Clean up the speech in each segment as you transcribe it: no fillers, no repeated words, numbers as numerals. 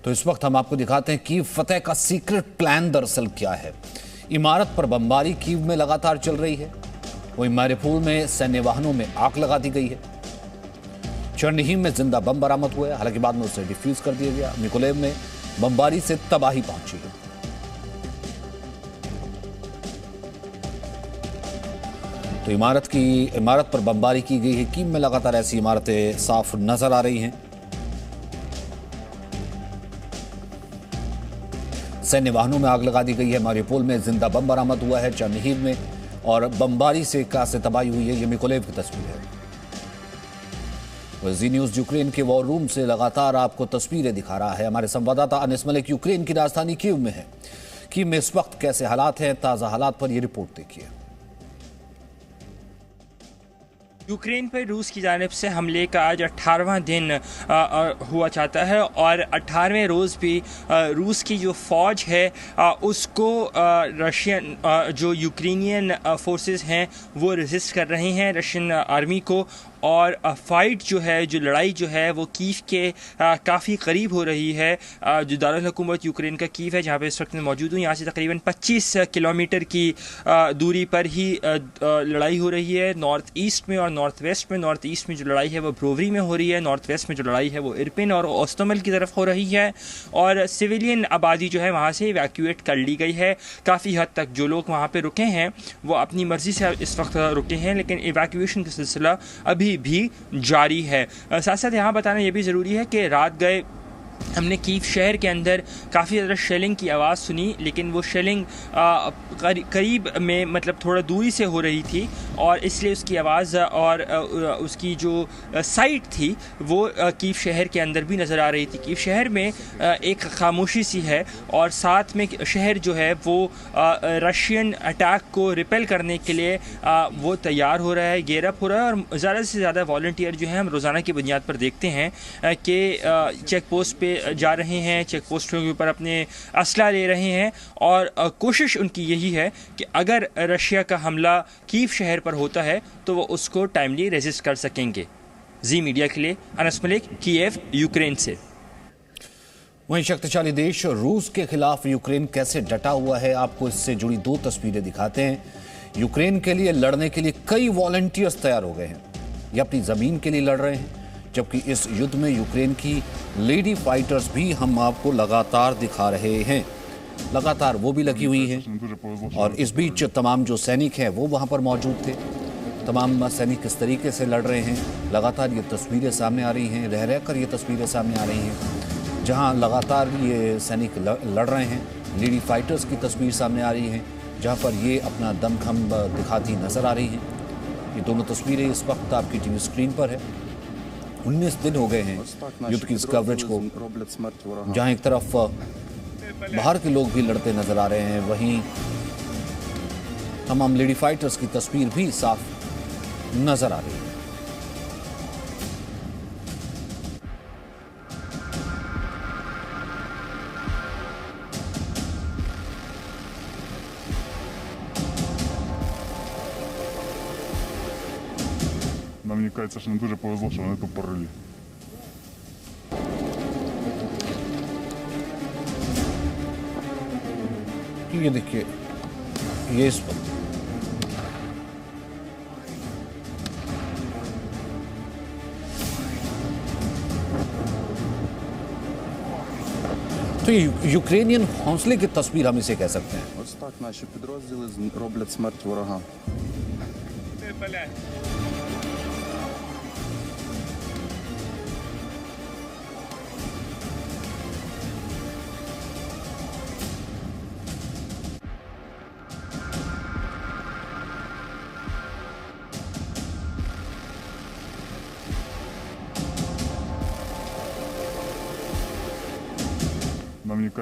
तो इस वक्त हम आपको दिखाते हैं कीव फतेह का सीक्रेट प्लान दरअसल क्या है। इमारत पर बमबारी कीव में लगातार चल रही है। वहीं मारिउपोल में सैन्य वाहनों में आग लगा दी गई है। चर्निहिव में जिंदा बम बरामद हुआ है, हालांकि बाद में उसे डिफ्यूज कर दिया गया। मिकोलेव में बमबारी से तबाही पहुंची है। तो इमारत पर बमबारी की गई है। कीव में लगातार ऐसी इमारतें साफ नजर आ रही हैं। सैन्य वाहनों में आग लगा दी गई है। मारिउपोल में जिंदा बम बरामद हुआ है। चर्निहिव में और बमबारी से कैसे तबाही हुई है, ये मिकोलेव की तस्वीर है। जी न्यूज यूक्रेन के वॉर रूम से लगातार आपको तस्वीरें दिखा रहा है हमारे संवाददाता अनिस मलिक। यूक्रेन की राजधानी कीव में है। कीव में इस वक्त कैसे हालात हैं, ताजा हालात पर यह रिपोर्ट देखिए। यूक्रेन पर रूस की जानिब से हमले का आज 18वां दिन हुआ चाहता है और 18वें रोज़ भी रूस की जो फ़ौज है उसको रशियन जो यूक्रेनियन फोर्सेस हैं वो रेजिस्ट कर रहे हैं रशियन आर्मी को। और फाइट जो है, जो लड़ाई जो है वो कीव के काफ़ी करीब हो रही है। जो दारुल हुकूमत यूक्रेन का कीव है, जहाँ पे इस वक्त मैं मौजूद हूँ, यहाँ से तकरीबन 25 किलोमीटर की दूरी पर ही लड़ाई हो रही है। नॉर्थ ईस्ट में और नॉर्थ वेस्ट में। नॉर्थ ईस्ट में जो लड़ाई है वो ब्रोवरी में हो रही है। नॉर्थ वेस्ट में जो लड़ाई है वो इरपिन और ओस्टोमेल की तरफ हो रही है। और सिविलियन आबादी जो है वहाँ से इवैक्यूएट कर ली गई है। काफ़ी हद तक जो लोग वहाँ पर रुके हैं वो अपनी मर्ज़ी से इस वक्त रुके हैं, लेकिन इवैक्यूएशन का सिलसिला अभी भी जारी है। साथ साथ यहाँ बताना ये भी ज़रूरी है कि रात गए हमने कीव शहर के अंदर काफ़ी ज़्यादा शेलिंग की आवाज़ सुनी, लेकिन वो शेलिंग करीब में मतलब थोड़ा दूरी से हो रही थी और इसलिए उसकी आवाज़ और उसकी जो साइट थी वो कीव शहर के अंदर भी नज़र आ रही थी। कीव शहर में एक खामोशी सी है और साथ में शहर जो है वो रशियन अटैक को रिपेल करने के लिए वो तैयार हो रहा है, गेयर अप हो रहा है। और ज़्यादा से ज़्यादा वॉलंटियर जो हैं हम रोज़ाना की बुनियाद पर देखते हैं कि चेक पोस्ट पे जा रहे हैं, चेक पोस्टों के ऊपर अपने असला ले रहे हैं और कोशिश उनकी यही है कि अगर रशिया का हमला कीव शहर पर होता है तो वो उसको टाइमली रेजिस्ट कर सकेंगे। जी मीडिया के लिए अनिस मलिक, कीव, यूक्रेन से। वहीं शक्तिशाली देश रूस के खिलाफ यूक्रेन कैसे डटा हुआ है, आपको इससे जुड़ी दो तस्वीरें दिखाते हैं। यूक्रेन के लिए लड़ने के लिए कई वॉलंटियर्स तैयार हो गए हैं। ये अपनी जमीन के लिए लड़ रहे हैं, जबकि इस युद्ध में यूक्रेन की लेडी फाइटर्स भी हम आपको लगातार दिखा रहे हैं। लगातार वो भी लगी हुई हैं और इस बीच तमाम जो सैनिक हैं वो वहाँ पर मौजूद थे। तमाम सैनिक किस तरीके से लड़ रहे हैं, लगातार ये तस्वीरें सामने आ रही हैं। रह रहकर ये तस्वीरें सामने आ रही हैं जहाँ लगातार ये सैनिक लड़ रहे हैं। लेडी फाइटर्स की तस्वीर सामने आ रही है जहाँ पर ये अपना दमखम दिखाती नजर आ रही हैं। ये दोनों तस्वीरें इस वक्त आपकी टीवी स्क्रीन पर है। 19 दिन हो गए हैं युद्ध की इस कवरेज को, जहां एक तरफ बाहर के लोग भी लड़ते नजर आ रहे हैं, वहीं तमाम लेडी फाइटर्स की तस्वीर भी साफ नजर आ रही है। Мне кажется, что нам дуже повезло, что вони тут порили. ये देखिए, ये इस वक्त तो ये यूक्रेनियन हौसले की तस्वीर हम इसे कह सकते हैं। Ось так наші підрозділи роблять смерть ворогам.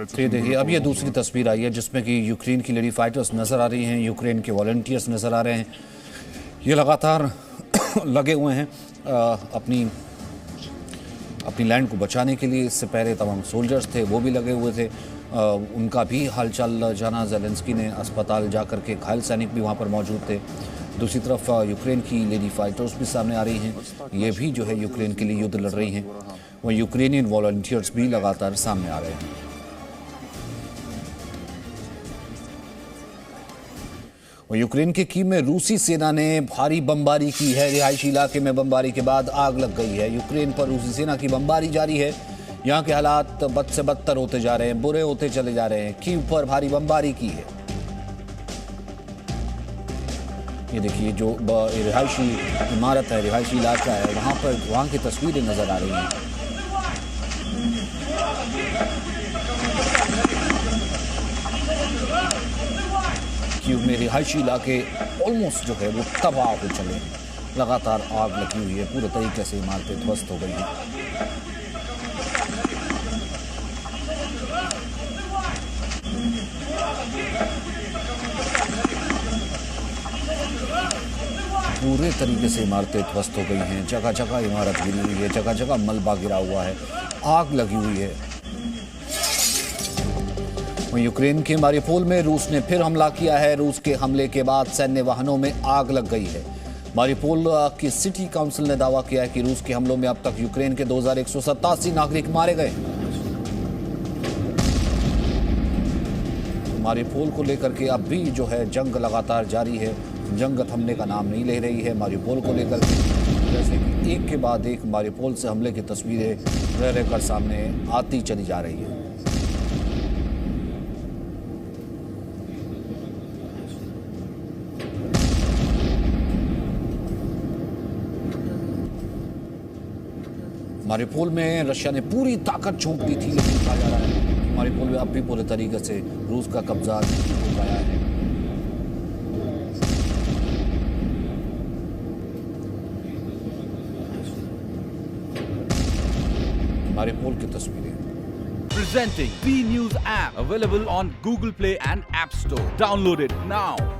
तो ये देखिए, अब ये दूसरी तस्वीर आई है जिसमें कि यूक्रेन की लेडी फाइटर्स नज़र आ रही हैं, यूक्रेन के वॉलंटियर्स नज़र आ रहे हैं। ये लगातार लगे हुए हैं अपनी लैंड को बचाने के लिए। इससे पहले तमाम सोल्जर्स थे वो भी लगे हुए थे, उनका भी हालचाल जाना। ज़ेलेंस्की ने अस्पताल जा कर के, घायल सैनिक भी वहाँ पर मौजूद थे। दूसरी तरफ यूक्रेन की लेडी फाइटर्स भी सामने आ रही हैं, ये भी जो है यूक्रेन के लिए युद्ध लड़ रही हैं। वहीं यूक्रेनियन वॉलंटियर्स भी लगातार सामने आ रहे हैं। यूक्रेन के कीव में रूसी सेना ने भारी बमबारी की है। रिहायशी इलाके में बमबारी के बाद आग लग गई है। यूक्रेन पर रूसी सेना की बमबारी जारी है। यहाँ के हालात बद से बदतर होते जा रहे हैं, बुरे होते चले जा रहे हैं। कीव पर भारी बमबारी की है। ये देखिए जो रिहायशी इमारत है, रिहायशी इलाका है, वहाँ की तस्वीरें नजर आ रही हैं। कीव में रिहायशी इलाके ऑलमोस्ट जो है वो तबाह हो चले हैं। लगातार आग लगी हुई है, पूरे तरीके से इमारतें ध्वस्त हो गई हैं। पूरे तरीके से इमारतें ध्वस्त हो गई हैं। जगह जगह इमारत गिरी हुई है, जगह जगह मलबा गिरा हुआ है, आग लगी हुई है। यूक्रेन के मारियोपोल में रूस ने फिर हमला किया है। रूस के हमले के बाद सैन्य वाहनों में आग लग गई है। मारियोपोल की सिटी काउंसिल ने दावा किया है कि रूस के हमलों में अब तक यूक्रेन के 2187 नागरिक मारे गए। मारियोपोल को लेकर के अब भी जो है जंग लगातार जारी है। जंग थमने का नाम नहीं ले रही है। मारियोपोल को लेकर जैसे कि एक के बाद एक मारियोपोल से हमले की तस्वीरें रह रहकर सामने आती चली जा रही है। मारियोपोल में रशिया ने पूरी ताकत झोंक दी थी, लेकिन कहा जा रहा है कि मारियोपोल में अब भी पूरे तरीके से रूस का कब्जा नहीं हो पाया है। मारियोपोल की तस्वीरें। Presenting B News app available on Google Play and App Store. Download it now.